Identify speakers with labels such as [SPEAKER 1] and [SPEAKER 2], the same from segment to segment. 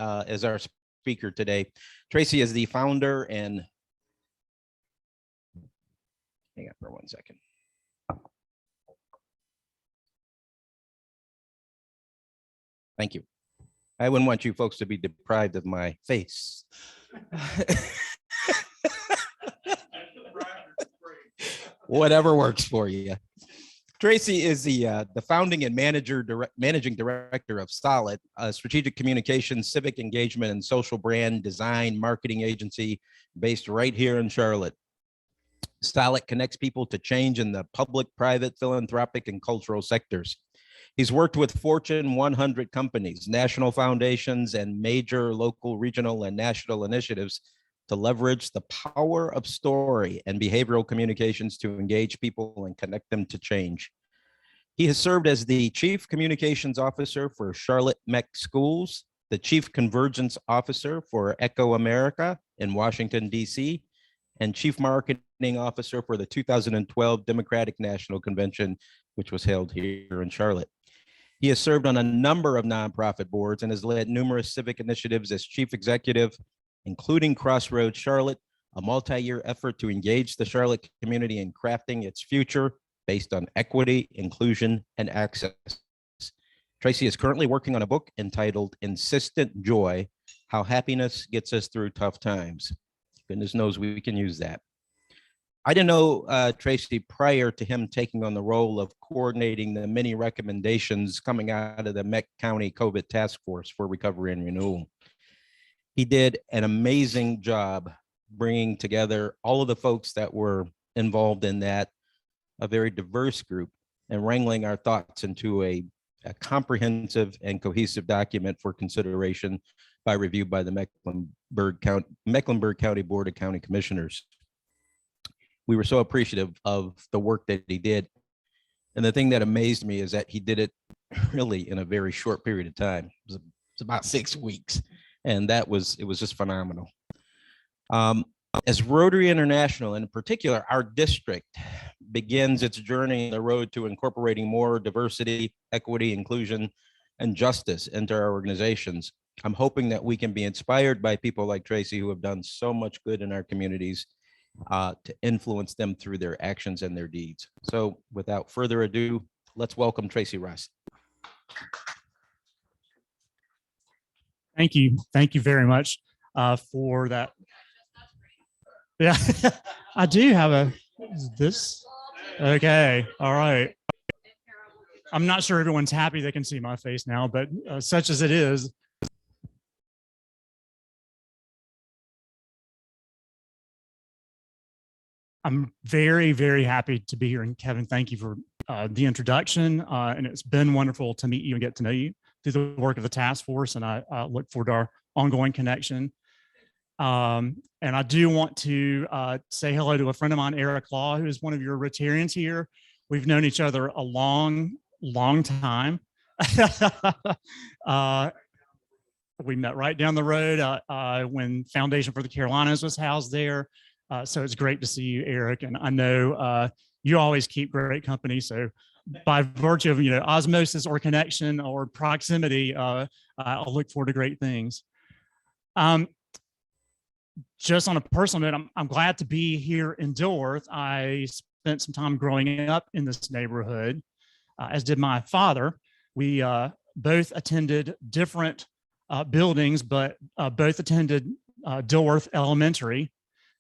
[SPEAKER 1] as our speaker today. Tracy is the founder and, hang on for 1 second. Thank you. I wouldn't want you folks to be deprived of my face. Whatever works for you. Tracy is the founding and managing director of Solid, a strategic communications, civic engagement, and social brand design marketing agency based right here in Charlotte. Solid connects people to change in the public, private, philanthropic, and cultural sectors. He's worked with Fortune 100 companies, national foundations, and major local, regional, and national initiatives to leverage the power of story and behavioral communications to engage people and connect them to change. He has served as the Chief Communications Officer for Charlotte MEC Schools, the Chief Convergence Officer for Echo America in Washington, D.C., and Chief Marketing Officer for the 2012 Democratic National Convention, which was held here in Charlotte. He has served on a number of nonprofit boards and has led numerous civic initiatives as chief executive, including Crossroads Charlotte, a multi-year effort to engage the Charlotte community in crafting its future based on equity, inclusion, and access. Tracy is currently working on a book entitled Insistent Joy: How Happiness Gets Us Through Tough Times. Goodness knows we can use that. I didn't know Tracy prior to him taking on the role of coordinating the many recommendations coming out of the MEC County COVID Task Force for Recovery and Renewal. He did an amazing job bringing together all of the folks that were involved in that, a very diverse group, and wrangling our thoughts into a comprehensive and cohesive document for consideration by review by the Mecklenburg County Board of County Commissioners. We were so appreciative of the work that he did. And the thing that amazed me is that he did it really in a very short period of time. It was about 6 weeks. And it was just phenomenal. As Rotary International, and in particular, our district begins its journey on the road to incorporating more diversity, equity, inclusion, and justice into our organizations, I'm hoping that we can be inspired by people like Tracy who have done so much good in our communities to influence them through their actions and their deeds. So without further ado, let's welcome Tracy Russ.
[SPEAKER 2] Thank you. Thank you very much for that. Yeah, I do have this. Okay. All right. I'm not sure everyone's happy they can see my face now, but such as it is. I'm very, very happy to be here. And Kevin, thank you for the introduction. And it's been wonderful to meet you and get to know you through the work of the task force. And I look forward to our ongoing connection. And I do want to say hello to a friend of mine, Eric Law, who is one of your Rotarians here. We've known each other a long, long time. We met right down the road when Foundation for the Carolinas was housed there. So it's great to see you, Eric. And I know you always keep great company. So by virtue of, osmosis or connection or proximity, I'll look forward to great things. Just on a personal note, I'm glad to be here in Dilworth. I spent some time growing up in this neighborhood, as did my father. We both attended different buildings, but both attended Dilworth Elementary.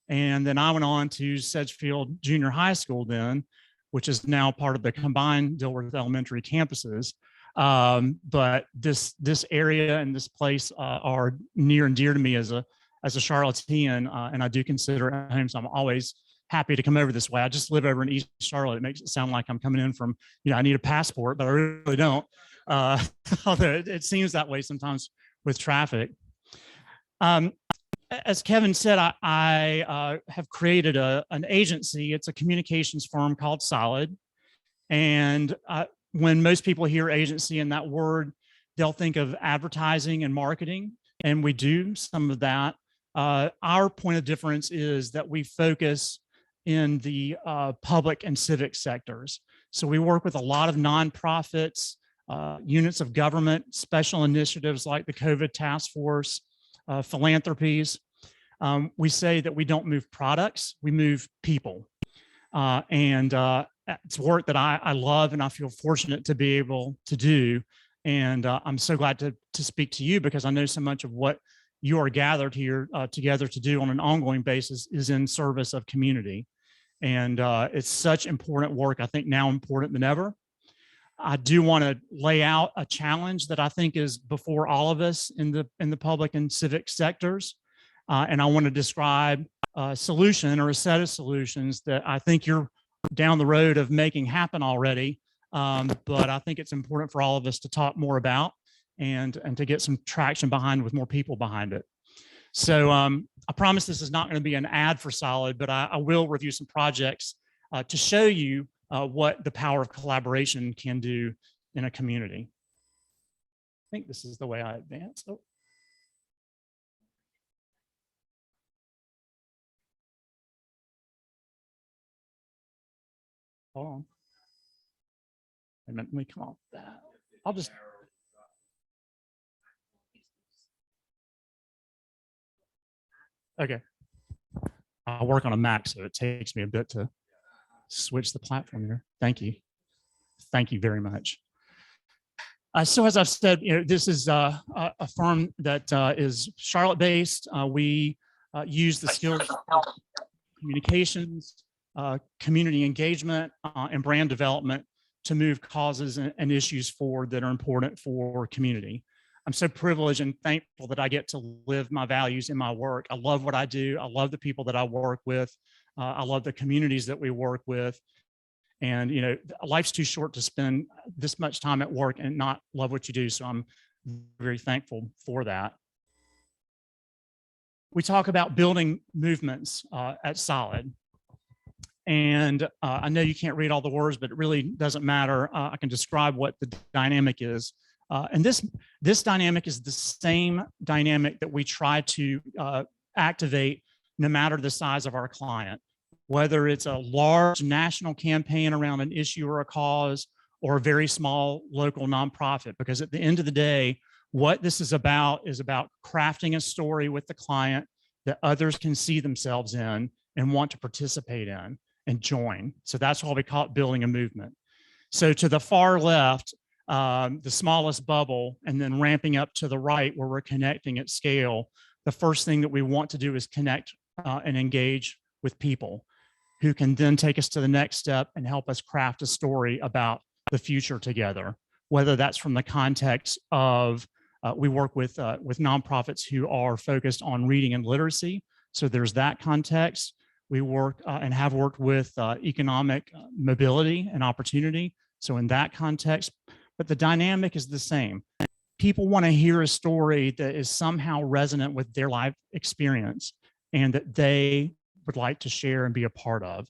[SPEAKER 2] And then I went on to Sedgefield Junior High School then, which is now part of the combined Dilworth Elementary campuses. But this area and this place are near and dear to me as a Charlottean, and I do consider it home. So I'm always happy to come over this way. I just live over in East Charlotte. It makes it sound like I'm coming in from, I need a passport, but I really don't. Although it seems that way sometimes with traffic. As Kevin said, I have created an agency. It's a communications firm called Solid. And when most people hear agency and that word, they'll think of advertising and marketing. And we do some of that. Our point of difference is that we focus in the public and civic sectors. So we work with a lot of nonprofits, units of government, special initiatives like the COVID task force, philanthropies. We say that we don't move products, we move people. It's work that I love and I feel fortunate to be able to do. And I'm so glad to speak to you because I know so much of what you are gathered here together to do on an ongoing basis is in service of community. And it's such important work, I think now important than ever. I do want to lay out a challenge that I think is before all of us in the public and civic sectors. And I want to describe a solution or a set of solutions that I think you're down the road of making happen already. But I think it's important for all of us to talk more about and to get some traction behind with more people behind it. So I promise this is not going to be an ad for Solid, but I will review some projects to show you what the power of collaboration can do in a community. I think this is the way I advance. Oh. Hold on. Wait a minute, let me come off that. I'll just. Okay. I work on a Mac, so it takes me a bit to switch the platform here. Thank you. Thank you very much. So as I've said, this is a firm that is Charlotte-based. We use the skills of communications, community engagement, and brand development to move causes and issues forward that are important for community. I'm so privileged and thankful that I get to live my values in my work. I love what I do. I love the people that I work with. I love the communities that we work with. And, life's too short to spend this much time at work and not love what you do. So I'm very thankful for that. We talk about building movements at Solid. And I know you can't read all the words, but it really doesn't matter. I can describe what the dynamic is. And this dynamic is the same dynamic that we try to activate no matter the size of our client, whether it's a large national campaign around an issue or a cause or a very small local nonprofit. Because at the end of the day, what this is about crafting a story with the client that others can see themselves in and want to participate in and join. So that's why we call it building a movement. So to the far left, the smallest bubble, and then ramping up to the right where we're connecting at scale, the first thing that we want to do is connect and engage with people who can then take us to the next step and help us craft a story about the future together, whether that's from the context of we work with nonprofits who are focused on reading and literacy. So there's that context. We work and have worked with economic mobility and opportunity. So in that context, but the dynamic is the same. People want to hear a story that is somehow resonant with their life experience and that they would like to share and be a part of.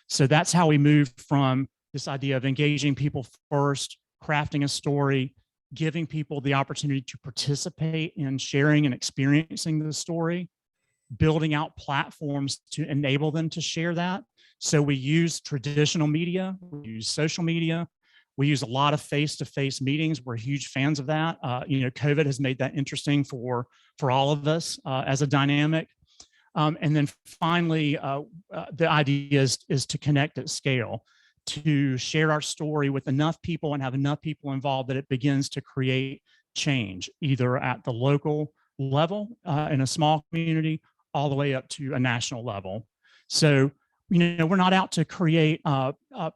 [SPEAKER 2] So that's how we move from this idea of engaging people first, crafting a story, giving people the opportunity to participate in sharing and experiencing the story, building out platforms to enable them to share that. So we use traditional media, we use social media, we use a lot of face-to-face meetings. We're huge fans of that. COVID has made that interesting for all of us as a dynamic. And then finally, the idea is to connect at scale, to share our story with enough people and have enough people involved that it begins to create change, either at the local level in a small community, all the way up to a national level. So, we're not out to create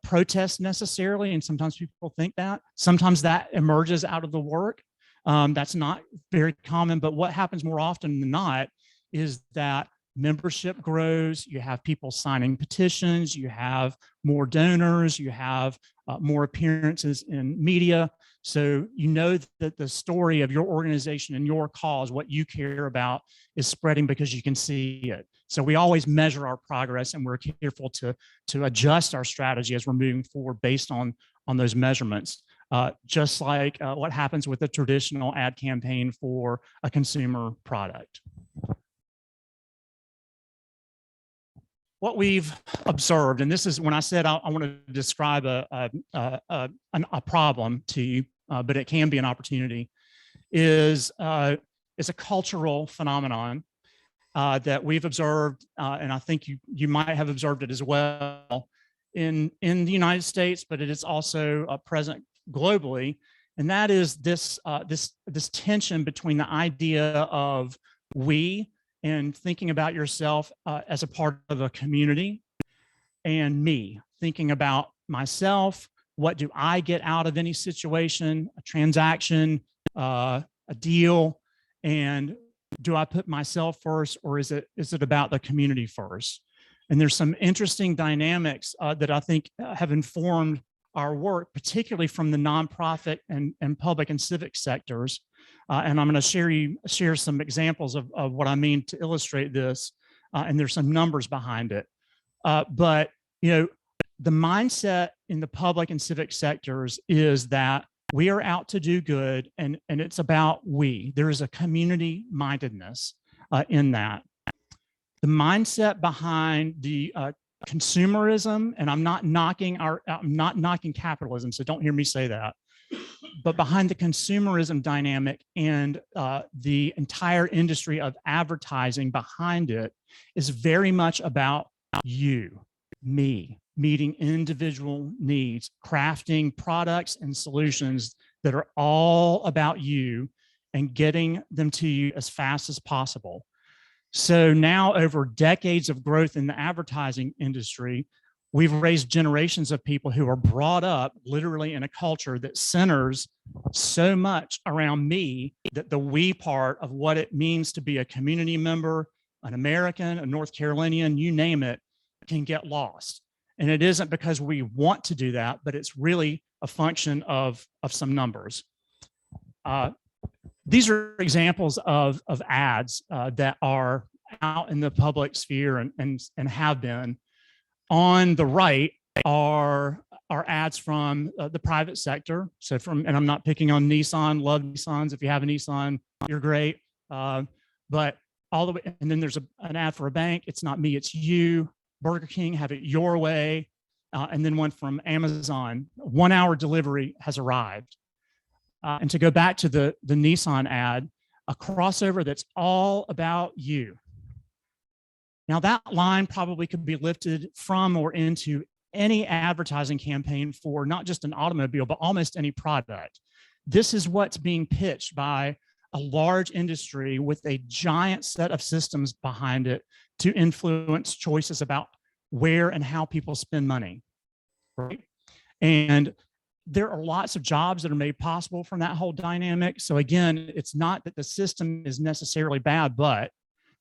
[SPEAKER 2] protests necessarily, and sometimes people think that. Sometimes that emerges out of the work. That's not very common, but what happens more often than not is that membership grows, you have people signing petitions, you have more donors, you have more appearances in media. So that the story of your organization and your cause, what you care about, is spreading because you can see it. So we always measure our progress, and we're careful to adjust our strategy as we're moving forward based on those measurements. Just like what happens with a traditional ad campaign for a consumer product. What we've observed, and this is when I said I want to describe a problem to you, but it can be an opportunity, is a cultural phenomenon that we've observed, and I think you might have observed it as well in the United States, but it is also present globally, and that is this tension between the idea of we and thinking about yourself as a part of a community, and me thinking about myself. What do I get out of any situation, a transaction, a deal, and do I put myself first, or is it about the community first? And there's some interesting dynamics that I think have informed our work, particularly from the nonprofit and public and civic sectors. And I'm going to share some examples of what I mean to illustrate this. And there's some numbers behind it. But the mindset in the public and civic sectors is that we are out to do good, and it's about we. There is a community mindedness in that. The mindset behind the consumerism, and I'm not knocking capitalism, so don't hear me say that, but behind the consumerism dynamic and the entire industry of advertising behind it is very much about you, me, meeting individual needs, crafting products and solutions that are all about you and getting them to you as fast as possible. So now, over decades of growth in the advertising industry, we've raised generations of people who are brought up literally in a culture that centers so much around me that the we part of what it means to be a community member, an American, a North Carolinian, you name it, can get lost. And it isn't because we want to do that, but it's really a function of some numbers. These are examples of ads that are out in the public sphere and have been. On the right are ads from the private sector. So and I'm not picking on Nissan, love Nissans. If you have a Nissan, you're great. But all the way, and then there's an ad for a bank. It's not me, it's you. Burger King, have it your way. And then one from Amazon, 1 hour delivery has arrived. And to go back to the Nissan ad, a crossover that's all about you. Now that line probably could be lifted from or into any advertising campaign for not just an automobile, but almost any product. This is what's being pitched by a large industry with a giant set of systems behind it to influence choices about where and how people spend money, right? And there are lots of jobs that are made possible from that whole dynamic. So again, it's not that the system is necessarily bad, but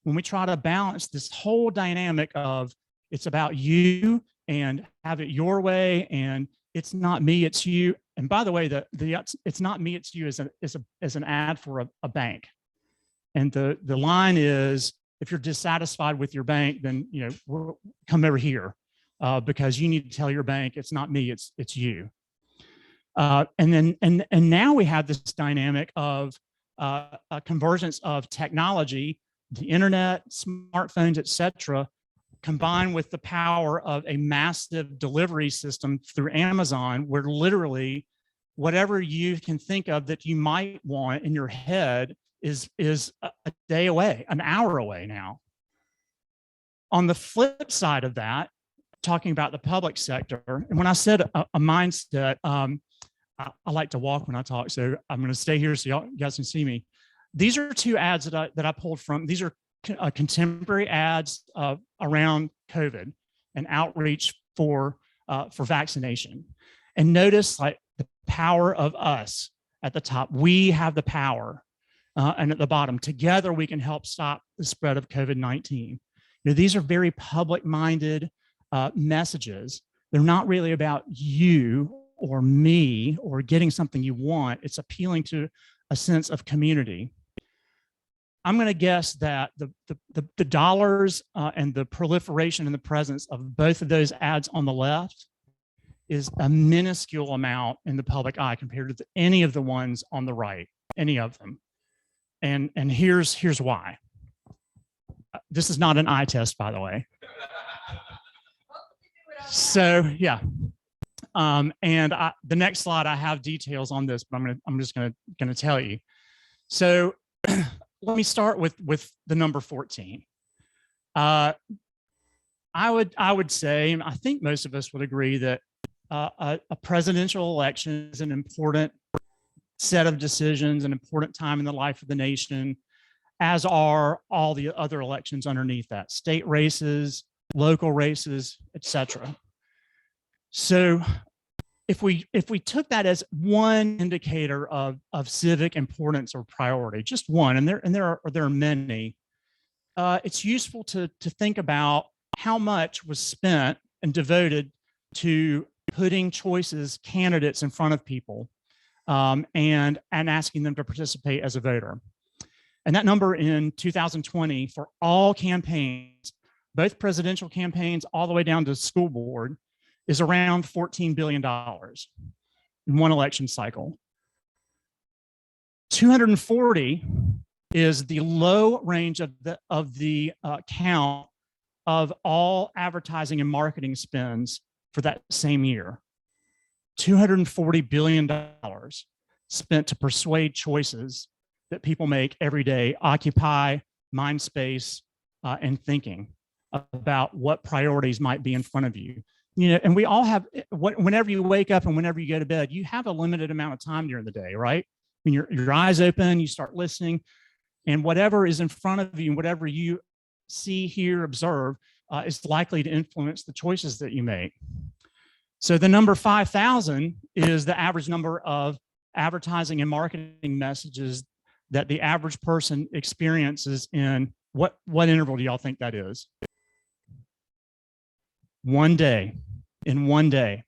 [SPEAKER 2] when we try to balance this whole dynamic of it's about you and have it your way, and it's not me, it's you. And by the way, the it's not me, it's you is an ad for a bank. And the line is, if you're dissatisfied with your bank, then come over here because you need to tell your bank it's not me, it's you. And now we have this dynamic of a convergence of technology, the internet, smartphones, et cetera, combined with the power of a massive delivery system through Amazon, where literally whatever you can think of that you might want in your head is a day away, an hour away now. On the flip side of that, talking about the public sector, and when I said a mindset, I like to walk when I talk, so I'm going to stay here so you guys can see me. These are two ads that I pulled from. These are contemporary ads around COVID and outreach for vaccination. And notice like the power of us at the top. We have the power. And at the bottom, together we can help stop the spread of COVID-19. These are very public-minded messages. They're not really about you or me or getting something you want. It's appealing to a sense of community. I'm going to guess that the dollars and the proliferation and the presence of both of those ads on the left is a minuscule amount in the public eye compared to any of the ones on the right, any of them. And here's why. This is not an eye test, by the way. So yeah, The next slide, I have details on this, but I'm just gonna tell you. So let me start with the number 14. I would say, and I think most of us would agree, that a presidential election is an important set of decisions, an important time in the life of the nation, as are all the other elections underneath that: state races, local races, etc. So if we took that as one indicator of civic importance or priority, just one, and there are many, it's useful to think about how much was spent and devoted to putting candidates in front of people, and asking them to participate as a voter. And that number in 2020 for all campaigns, both presidential campaigns all the way down to school board, is around $14 billion in one election cycle. 240 is the low range of the count of all advertising and marketing spends for that same year. $240 billion spent to persuade choices that people make every day, occupy mind space and thinking about what priorities might be in front of you. You know, and we all have, whenever you wake up and whenever you go to bed, you have a limited amount of time during the day, right? When your eyes open, you start listening, and whatever is in front of you, whatever you see, hear, observe, is likely to influence the choices that you make. So the number 5,000 is the average number of advertising and marketing messages that the average person experiences in what interval do y'all think that is? One day, in one day.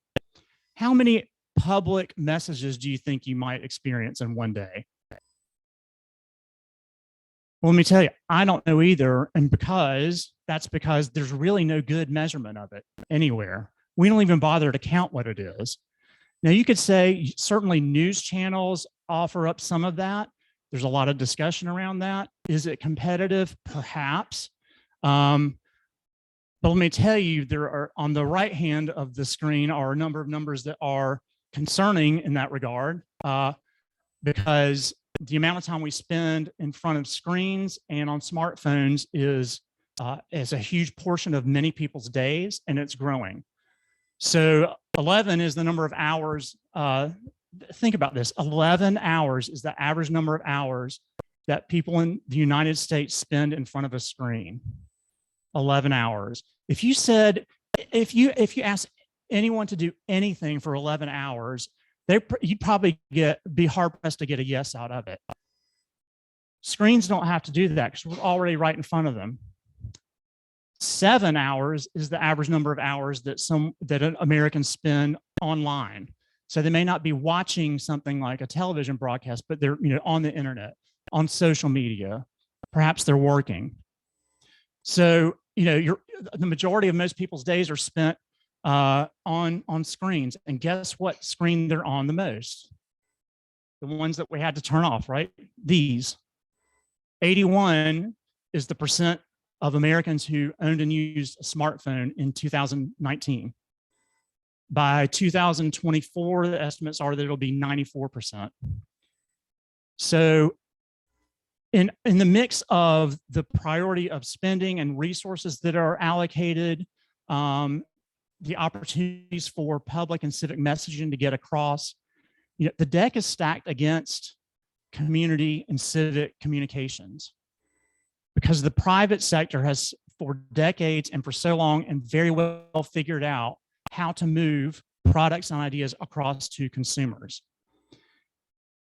[SPEAKER 2] How many public messages do you think you might experience in one day? Well, let me tell you, I don't know either. And that's because there's really no good measurement of it anywhere. We don't even bother to count what it is. Now, you could say certainly news channels offer up some of that. There's a lot of discussion around that. Is it competitive? Perhaps. But let me tell you, there are, on the right hand of the screen, are a number of numbers that are concerning in that regard, because the amount of time we spend in front of screens and on smartphones is a huge portion of many people's days, and it's growing. So 11 is the number of hours. Think about this. 11 hours is the average number of hours that people in the United States spend in front of a screen. 11 hours. If you if you ask anyone to do anything for 11 hours, you'd probably be hard pressed to get a yes out of it. Screens don't have to do that because we're already right in front of them. 7 hours is the average number of hours that Americans spend online. So they may not be watching something like a television broadcast, but they're on the internet, on social media. Perhaps they're working. So the majority of most people's days are spent on screens. And guess what screen they're on the most? The ones that we had to turn off, right? These. 81 is the percent of Americans who owned and used a smartphone in 2019. By 2024, the estimates are that it'll be 94%. So in the mix of the priority of spending and resources that are allocated, the opportunities for public and civic messaging to get across, the deck is stacked against community and civic communications, because the private sector has for decades and for so long and very well figured out how to move products and ideas across to consumers.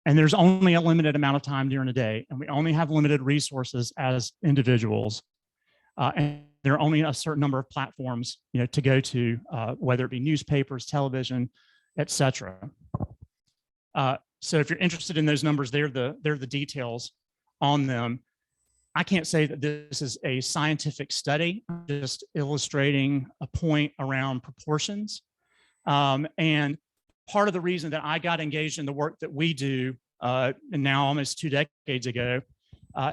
[SPEAKER 2] And there's only a limited amount of time during the day, and we only have limited resources as individuals. And there are only a certain number of platforms, to go to, whether it be newspapers, television, et cetera. So if you're interested in those numbers, they're the details on them. I can't say that this is a scientific study, I'm just illustrating a point around proportions. And part of the reason that I got engaged in the work that we do, and now almost 2 decades ago,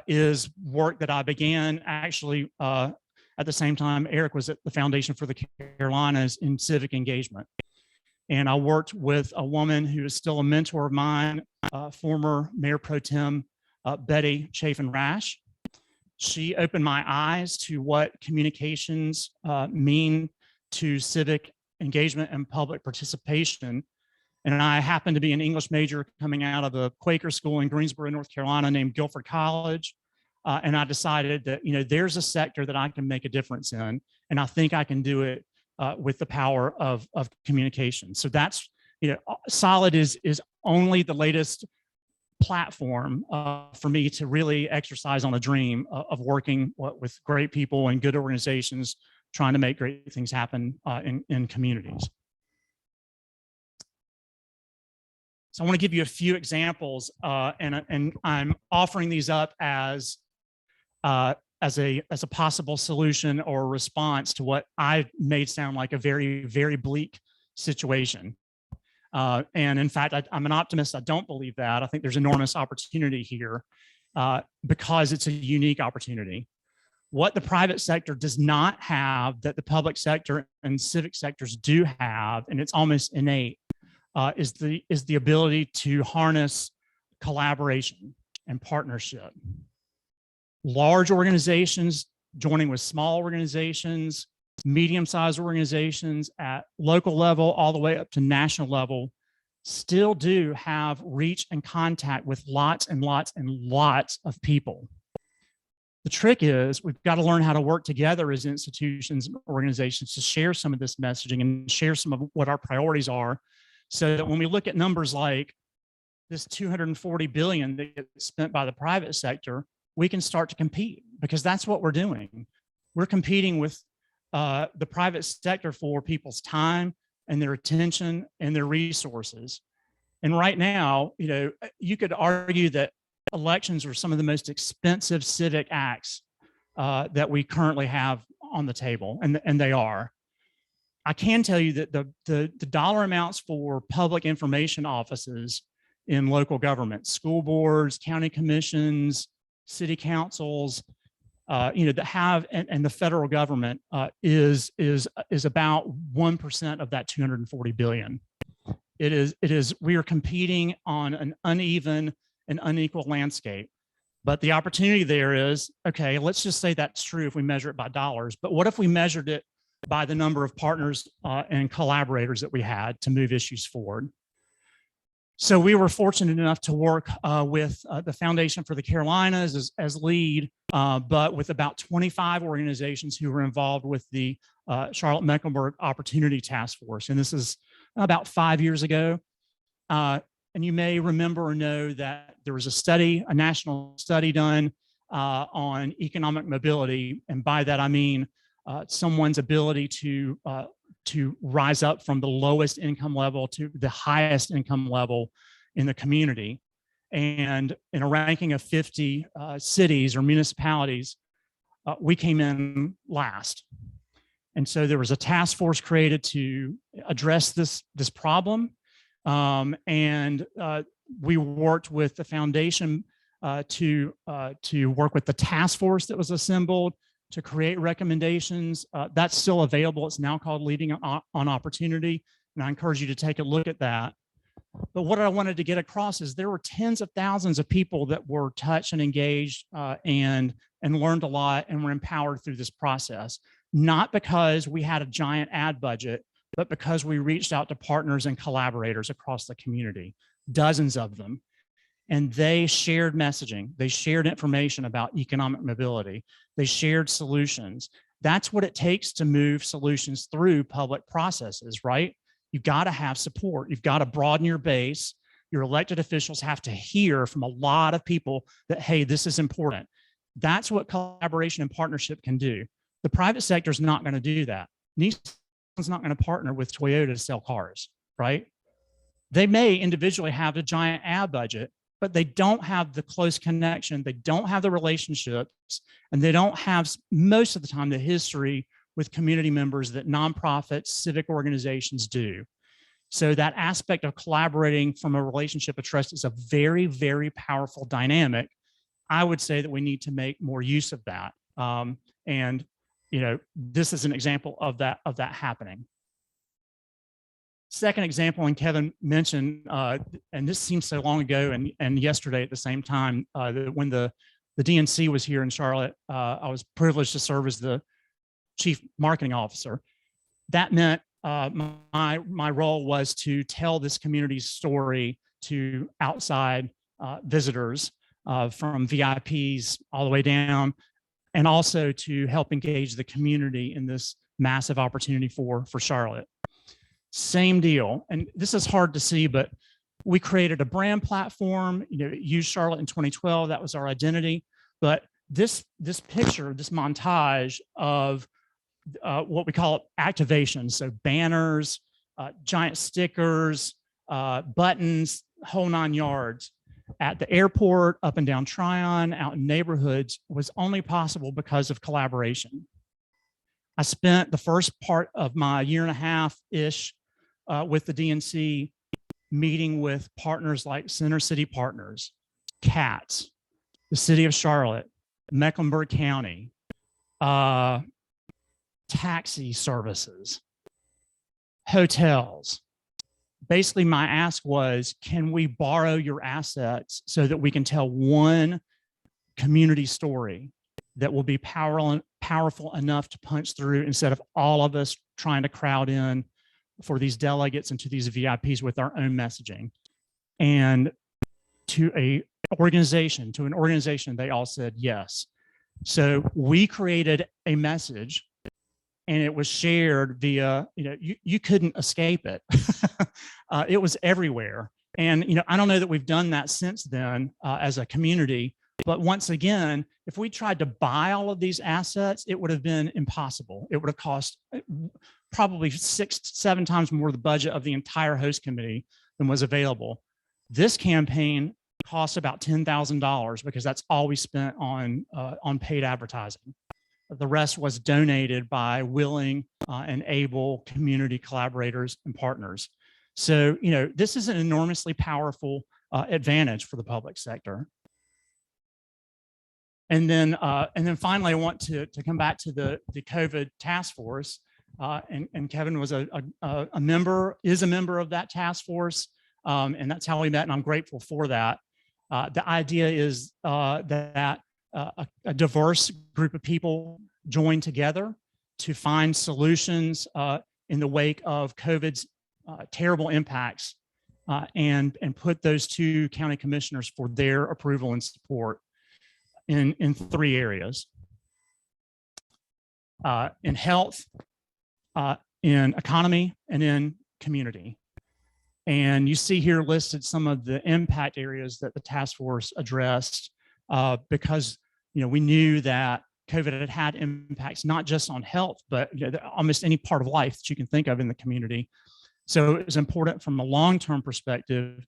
[SPEAKER 2] is work that I began actually at the same time Eric was at the Foundation for the Carolinas in civic engagement. And I worked with a woman who is still a mentor of mine, former Mayor Pro Tem Betty Chafin-Rash. She opened my eyes to what communications mean to civic engagement and public participation. And I happened to be an English major coming out of a Quaker school in Greensboro, North Carolina, named Guilford College. And I decided that, there's a sector that I can make a difference in, and I think I can do it with the power of communication. So that's, Solid is only the latest platform for me to really exercise on a dream of working with great people and good organizations, trying to make great things happen in communities. So I want to give you a few examples, and I'm offering these up as a possible solution or response to what I made sound like a very, very bleak situation. And in fact, I'm an optimist. I don't believe that. I think there's enormous opportunity here because it's a unique opportunity. What the private sector does not have that the public sector and civic sectors do have, and it's almost innate, is the ability to harness collaboration and partnership. Large organizations joining with small organizations, medium-sized organizations at local level, all the way up to national level, still do have reach and contact with lots and lots and lots of people. The trick is we've got to learn how to work together as institutions and organizations to share some of this messaging and share some of what our priorities are, so that when we look at numbers like this $240 billion that gets spent by the private sector, we can start to compete, because that's what we're doing. We're competing with the private sector for people's time and their attention and their resources. And right now, you could argue that elections are some of the most expensive civic acts that we currently have on the table, and they are. I can tell you that the dollar amounts for public information offices in local government, school boards, county commissions, city councils, that have, and the federal government is about 1% of that 240 billion. We are competing on an uneven and unequal landscape. But the opportunity there is, okay, let's just say that's true if we measure it by dollars, but what if we measured it by the number of partners and collaborators that we had to move issues forward? So we were fortunate enough to work with the Foundation for the Carolinas as lead, but with about 25 organizations who were involved with the Charlotte-Mecklenburg Opportunity Task Force. And this is about 5 years ago. And you may remember or know that there was a national study done on economic mobility. And by that, I mean someone's ability to rise up from the lowest income level to the highest income level in the community. And in a ranking of 50 cities or municipalities, we came in last. And so there was a task force created to address this problem. And we worked with the foundation to work with the task force that was assembled to create recommendations. That's still available. It's now called Leading on Opportunity, and I encourage you to take a look at that. But what I wanted to get across is there were tens of thousands of people that were touched and engaged and learned a lot and were empowered through this process, not because we had a giant ad budget, but because we reached out to partners and collaborators across the community, dozens of them. And they shared messaging. They shared information about economic mobility. They shared solutions. That's what it takes to move solutions through public processes, right? You've got to have support. You've got to broaden your base. Your elected officials have to hear from a lot of people that, hey, this is important. That's what collaboration and partnership can do. The private sector is not going to do that. Nissan's not going to partner with Toyota to sell cars, right? They may individually have a giant ad budget, but they don't have the close connection. They don't have the relationships, and they don't have, most of the time, the history with community members that nonprofits, civic organizations do. So that aspect of collaborating from a relationship of trust is a very, very powerful dynamic. I would say that we need to make more use of that. And this is an example of that happening. Second example, and Kevin mentioned, and this seems so long ago, and yesterday at the same time, when the DNC was here in Charlotte, I was privileged to serve as the chief marketing officer. That meant my role was to tell this community's story to outside visitors, from VIPs all the way down, and also to help engage the community in this massive opportunity for Charlotte. Same deal. And this is hard to see, but we created a brand platform, used Charlotte in 2012. That was our identity. But this picture, this montage of what we call activations, so banners, giant stickers, buttons, whole 9 yards, at the airport, up and down Tryon, out in neighborhoods, was only possible because of collaboration. I spent the first part of my year and a half-ish with the DNC meeting with partners like Center City Partners, CATS, the City of Charlotte, Mecklenburg County, taxi services, hotels. Basically, my ask was, can we borrow your assets so that we can tell one community story that will be powerful enough to punch through, instead of all of us trying to crowd in for these delegates and to these VIPs with our own messaging. And to an organization, they all said yes. So we created a message, and it was shared via, you couldn't escape it. It was everywhere. And, I don't know that we've done that since then as a community, but once again, if we tried to buy all of these assets, it would have been impossible. It would have cost probably 6-7 times more the budget of the entire host committee than was available. This campaign cost about $10,000 because that's all we spent on paid advertising. The rest was donated by willing and able community collaborators and partners. So, this is an enormously powerful advantage for the public sector. And then finally, I want to come back to the COVID task force. And Kevin was a member of that task force. And that's how we met, and I'm grateful for that. The idea is that a diverse group of people join together to find solutions in the wake of COVID's terrible impacts, and put those 2 county commissioners for their approval and support in 3 areas: in health, in economy, and in community. And you see here listed some of the impact areas that the task force addressed, because we knew that COVID had impacts not just on health, but almost any part of life that you can think of in the community. So it was important from a long-term perspective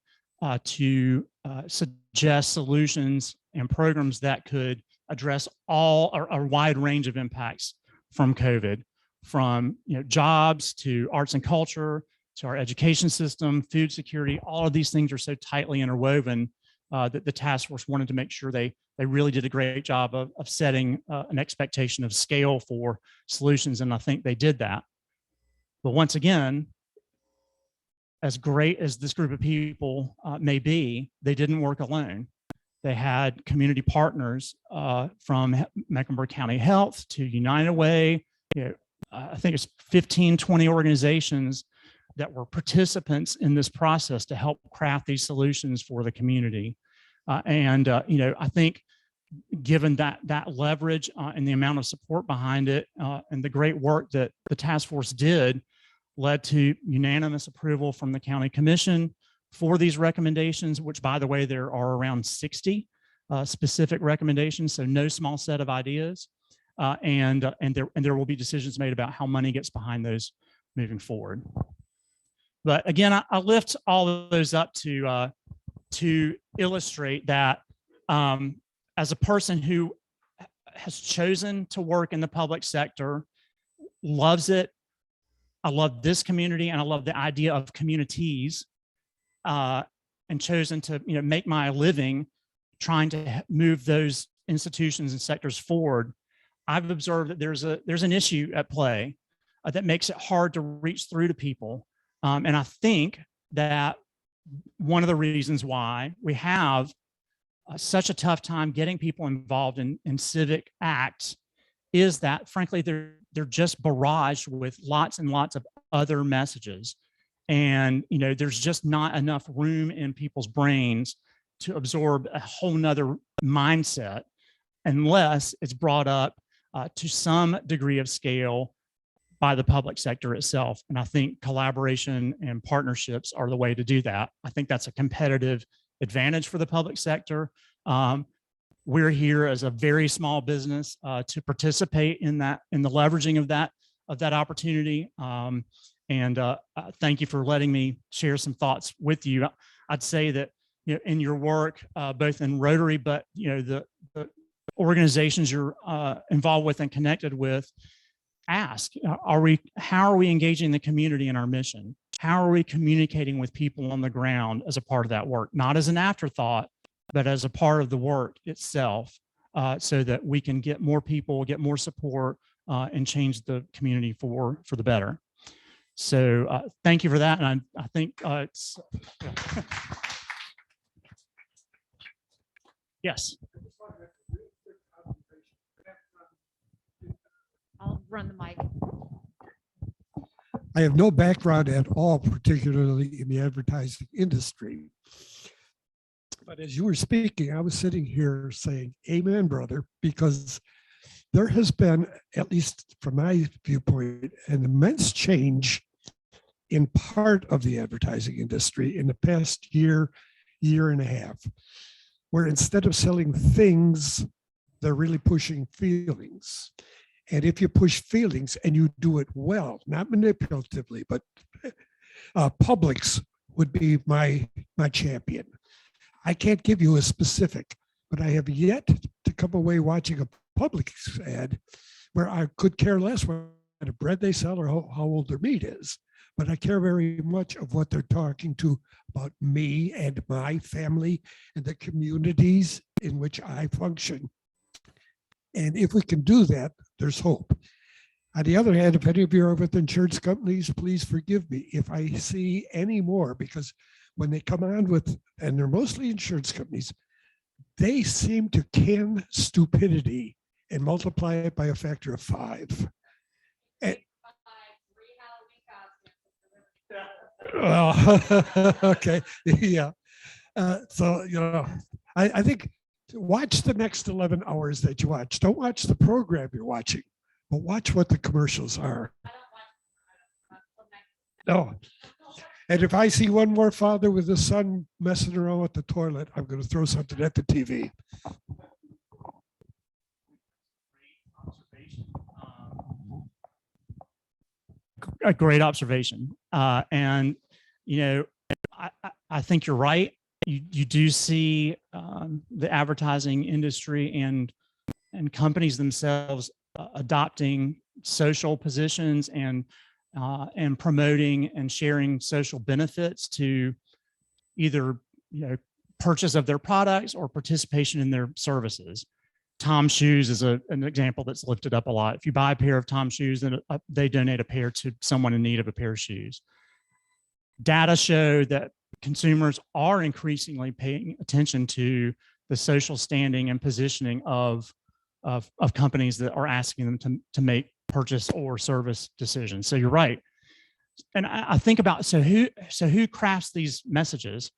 [SPEAKER 2] to suggest solutions and programs that could address a wide range of impacts from COVID, from jobs to arts and culture to our education system, food security. All of these things are so tightly interwoven that the task force wanted to make sure they really did a great job of setting an expectation of scale for solutions, and I think they did that. But once again, as great as this group of people may be, they didn't work alone. They had community partners from Mecklenburg County Health to United Way. I think it's 15, 20 organizations that were participants in this process to help craft these solutions for the community. I think given that leverage and the amount of support behind it, and the great work that the task force did, led to unanimous approval from the county commission for these recommendations, which, by the way, there are around 60 specific recommendations, so no small set of ideas. And there will be decisions made about how money gets behind those moving forward. But again, I lift all of those up to illustrate that as a person who has chosen to work in the public sector, loves it, I love this community, and I love the idea of communities, and chosen to make my living trying to move those institutions and sectors forward. I've observed that there's an issue at play that makes it hard to reach through to people And I think that one of the reasons why we have such a tough time getting people involved in civic acts is that, frankly, they're just barraged with lots and lots of other messages. And, there's just not enough room in people's brains to absorb a whole nother mindset unless it's brought up to some degree of scale by the public sector itself. And I think collaboration and partnerships are the way to do that. I think that's a competitive advantage for the public sector. We're here as a very small business to participate in the leveraging of that opportunity. Thank you for letting me share some thoughts with you. I'd say that in your work, both in Rotary, but the organizations you're involved with and connected with, ask, how are we engaging the community in our mission? How are we communicating with people on the ground as a part of that work? Not as an afterthought, but as a part of the work itself, so that we can get more people, get more support, and change the community for the better. So thank you for that. And I think it's, yes.
[SPEAKER 3] I'll run the mic.
[SPEAKER 4] I have no background at all, particularly in the advertising industry. But as you were speaking, I was sitting here saying, amen, brother, because there has been, at least from my viewpoint, an immense change in part of the advertising industry in the past year and a half, where instead of selling things, they're really pushing feelings. And if you push feelings and you do it well, not manipulatively, but Publix would be my champion. I can't give you a specific, but I have yet to come away watching a Publix ad where I could care less what kind of bread they sell or how old their meat is. But I care very much of what they're talking to about me and my family and the communities in which I function. And if we can do that, there's hope. On the other hand, if any of you are with insurance companies, please forgive me if I see any more, because when they come on with, and they're mostly insurance companies, they seem to can stupidity and multiply it by a factor of 5. And, well, okay, yeah. So, I think watch the next 11 hours that you watch. Don't watch the program you're watching, but watch what the commercials are. No. And if I see one more father with his son messing around with the toilet, I'm going to throw something at the TV.
[SPEAKER 2] A great observation. And, I think you're right. You do see the advertising industry and companies themselves adopting social positions and promoting and sharing social benefits to either purchase of their products or participation in their services. Tom Shoes is an example that's lifted up a lot. If you buy a pair of Tom Shoes, then they donate a pair to someone in need of a pair of shoes. Data show that consumers are increasingly paying attention to the social standing and positioning of companies that are asking them to make purchase or service decisions. So you're right. And I think about, so who crafts these messages?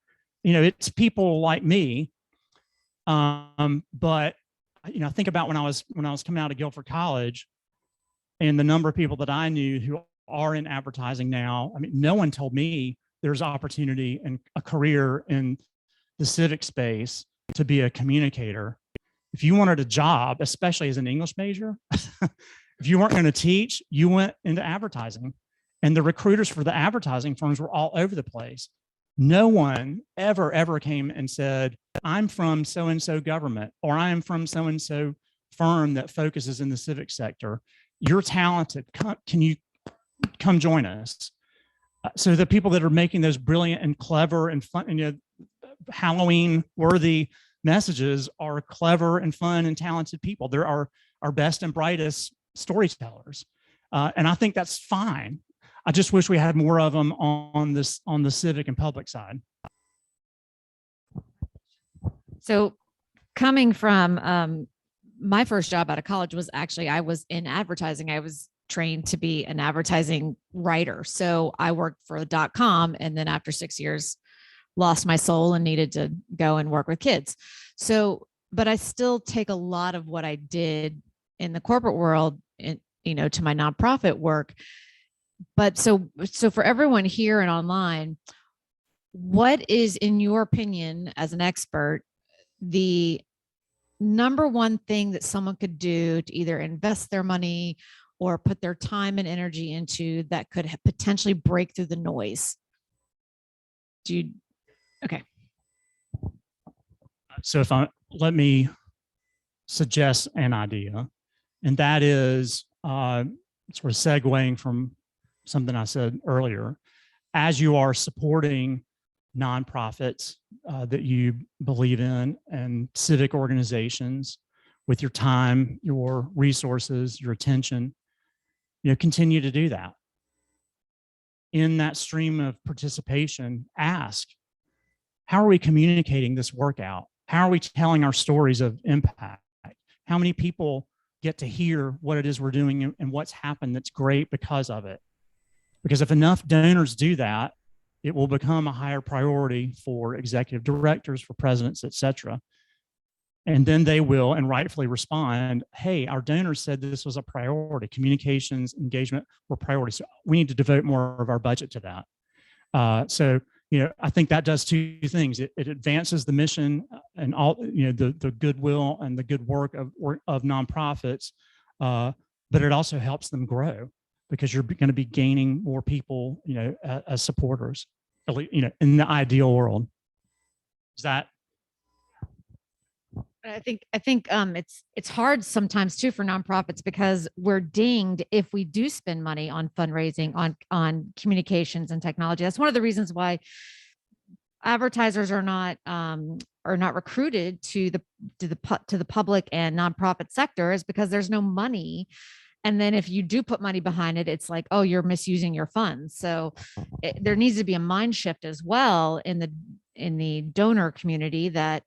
[SPEAKER 2] It's people like me. But I think about when I was coming out of Guilford College and the number of people that I knew who are in advertising now. I mean, no one told me there's opportunity and a career in the civic space to be a communicator. If you wanted a job, especially as an English major, if you weren't going to teach, you went into advertising. And the recruiters for the advertising firms were all over the place. No one ever came and said, I'm from so-and-so government, or I am from so-and-so firm that focuses in the civic sector. You're talented. Can you come join us? So the people that are making those brilliant and clever and fun, Halloween-worthy messages are clever and fun and talented people. They're our best and brightest storytellers. And I think that's fine. I just wish we had more of them on the civic and public side.
[SPEAKER 3] So coming from my first job out of college was actually, I was in advertising. I was trained to be an advertising writer. So I worked for the .com, and then after 6 years, lost my soul and needed to go and work with kids. So, but I still take a lot of what I did in the corporate world, to my nonprofit work. But so for everyone here and online, what is, in your opinion, as an expert, the number one thing that someone could do to either invest their money or put their time and energy into that could potentially break through the noise? Okay.
[SPEAKER 2] So let me suggest an idea, and that is sort of segueing from something I said earlier. As you are supporting nonprofits that you believe in and civic organizations with your time, your resources, your attention, continue to do that. In that stream of participation, ask, how are we communicating this work out? How are we telling our stories of impact? How many people get to hear what it is we're doing and what's happened that's great because of it? Because if enough donors do that, it will become a higher priority for executive directors, for presidents, et cetera. And then they will, and rightfully, respond, hey, our donors said this was a priority. Communications, engagement were priorities. So we need to devote more of our budget to that. So I think that does two things. It advances the mission and all, the goodwill and the good work of nonprofits, but it also helps them grow, because you're going to be gaining more people, as supporters, in the ideal world. Is that?
[SPEAKER 3] I think it's hard sometimes too for nonprofits, because we're dinged if we do spend money on fundraising, on communications and technology. That's one of the reasons why advertisers are not recruited to the public and nonprofit sector, is because there's no money. And then if you do put money behind it, it's like, oh, you're misusing your funds. So there needs to be a mind shift as well in the donor community, that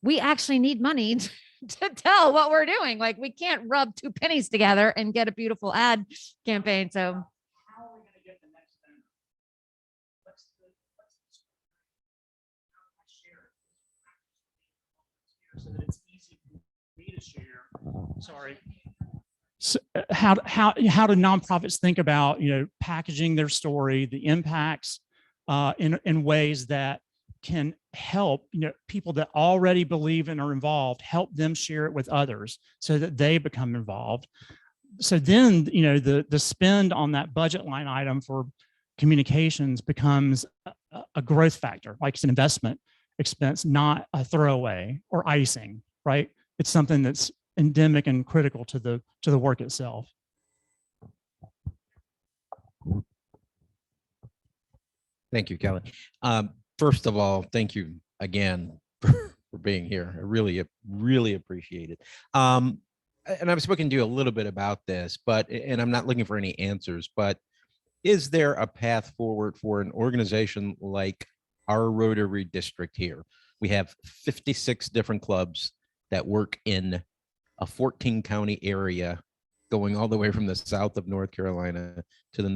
[SPEAKER 3] we actually need money to tell what we're doing. Like, we can't rub two pennies together and get a beautiful ad campaign. So
[SPEAKER 2] How are we going to get the next donor? Let's share it so that it's easy for me to share. Sorry. So how do nonprofits think about packaging their story, the impacts in ways that can help people that already believe and are involved, help them share it with others so that they become involved. So then the spend on that budget line item for communications becomes a growth factor, like it's an investment expense, not a throwaway or icing, right? It's something that's endemic and critical to the work itself.
[SPEAKER 1] Thank you, Kelly. First of all, thank you again for being here. I really appreciate it. And I've spoken to you a little bit about this, and I'm not looking for any answers, but is there a path forward for an organization like our Rotary district here? We have 56 different clubs that work in a 14 county area, going all the way from the south of North Carolina to the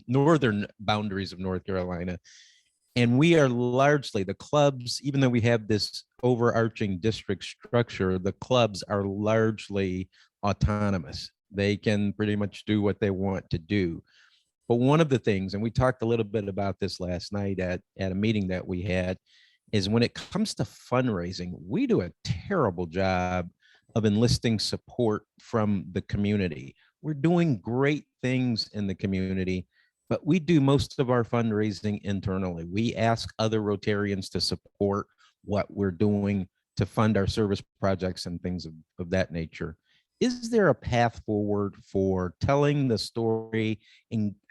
[SPEAKER 1] northern boundaries of North Carolina. And we are largely, the clubs, even though we have this overarching district structure, the clubs are largely autonomous. They can pretty much do what they want to do. But one of the things, and we talked a little bit about this last night at a meeting that we had, is when it comes to fundraising, we do a terrible job of enlisting support from the community. We're doing great things in the community, but we do most of our fundraising internally. We ask other Rotarians to support what we're doing to fund our service projects and things of that nature. Is there a path forward for telling the story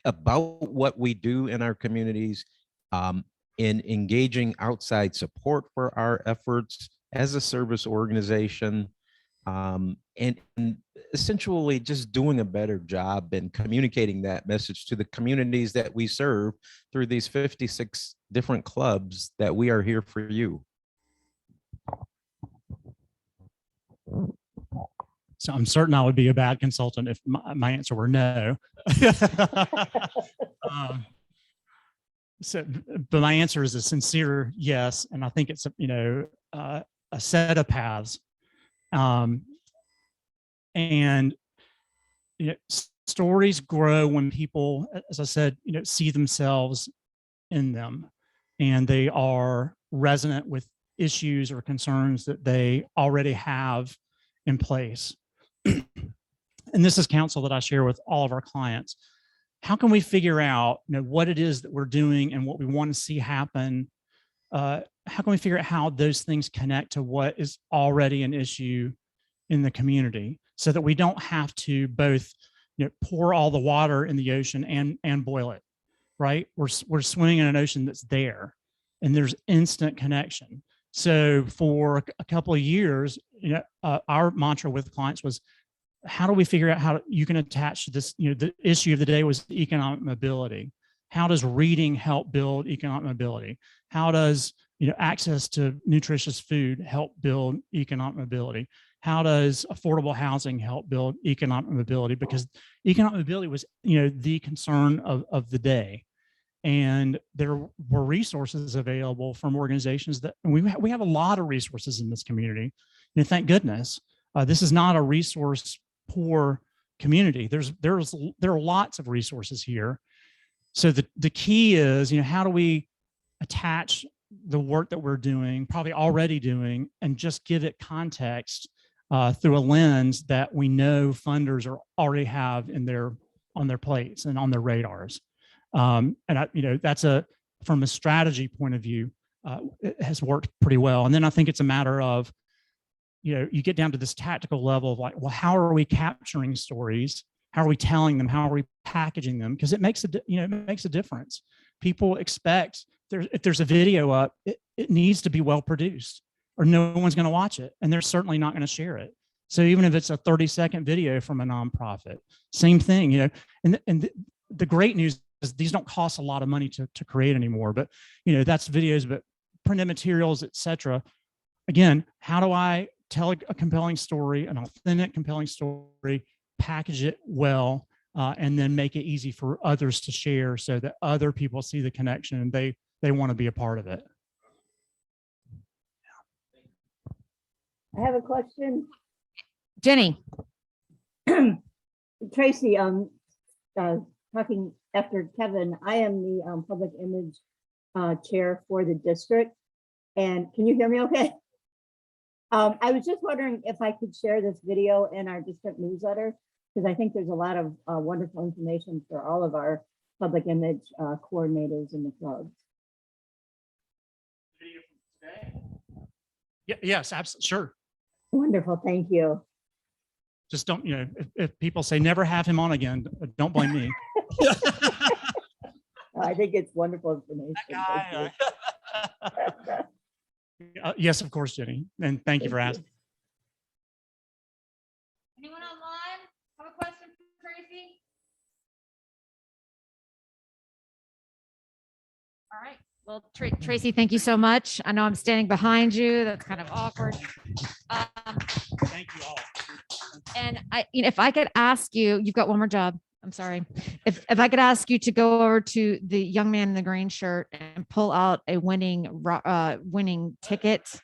[SPEAKER 1] about what we do in our communities, in engaging outside support for our efforts as a service organization, and essentially just doing a better job in communicating that message to the communities that we serve through these 56 different clubs, that we are here for you.
[SPEAKER 2] So I'm certain I would be a bad consultant if my answer were no. But my answer is a sincere yes, and I think it's a set of paths, and stories grow when people, as I said, see themselves in them, and they are resonant with issues or concerns that they already have in place. And this is counsel that I share with all of our clients. How can we figure out what it is that we're doing and what we want to see happen? How can we figure out how those things connect to what is already an issue in the community, so that we don't have to both pour all the water in the ocean and boil it, right? We're swimming in an ocean that's there, and there's instant connection. So for a couple of years, our mantra with clients was, how do we figure out how you can attach this? The issue of the day was economic mobility. How does reading help build economic mobility? How does access to nutritious food help build economic mobility? How does affordable housing help build economic mobility? Because economic mobility was the concern of the day. And there were resources available from organizations that we have a lot of resources in this community. Thank goodness. This is not a resource poor community. There are lots of resources here. So the key is, how do we attach the work that we're doing, probably already doing, and just give it context through a lens that we know funders already have on their plates and on their radars. And that's from a strategy point of view, it has worked pretty well. And then I think it's a matter of, you get down to this tactical level of like, well, how are we capturing stories? How are we telling them? How are we packaging them? Because it makes a difference. People expect if there's a video up, it needs to be well produced, or no one's going to watch it, and they're certainly not going to share it. So even if it's a 30-second video from a nonprofit, same thing. And the great news is these don't cost a lot of money to create anymore. But that's videos, but printed materials, etc. Again, how do I tell a compelling story, an authentic, compelling story, package it well, and then make it easy for others to share, so that other people see the connection and they want to be a part of it.
[SPEAKER 5] I have a question.
[SPEAKER 3] Jenny.
[SPEAKER 5] Tracy, talking after Kevin, I am the public image chair for the district. And can you hear me okay? I was just wondering if I could share this video in our district newsletter, because I think there's a lot of wonderful information for all of our public image coordinators in the clubs.
[SPEAKER 2] Yes, absolutely. Sure.
[SPEAKER 5] Wonderful. Thank you.
[SPEAKER 2] Just don't, if people say never have him on again, don't blame me.
[SPEAKER 5] I think it's wonderful information.
[SPEAKER 2] That guy, yes, of course, Jenny. And thank you for asking.
[SPEAKER 3] Anyone online have a question for Tracy? All right. Well, Tracy, thank you so much. I know I'm standing behind you. That's kind of awkward.
[SPEAKER 2] Thank you all.
[SPEAKER 3] And if I could ask you, you've got one more job. I'm sorry. If I could ask you to go over to the young man in the green shirt and pull out a winning ticket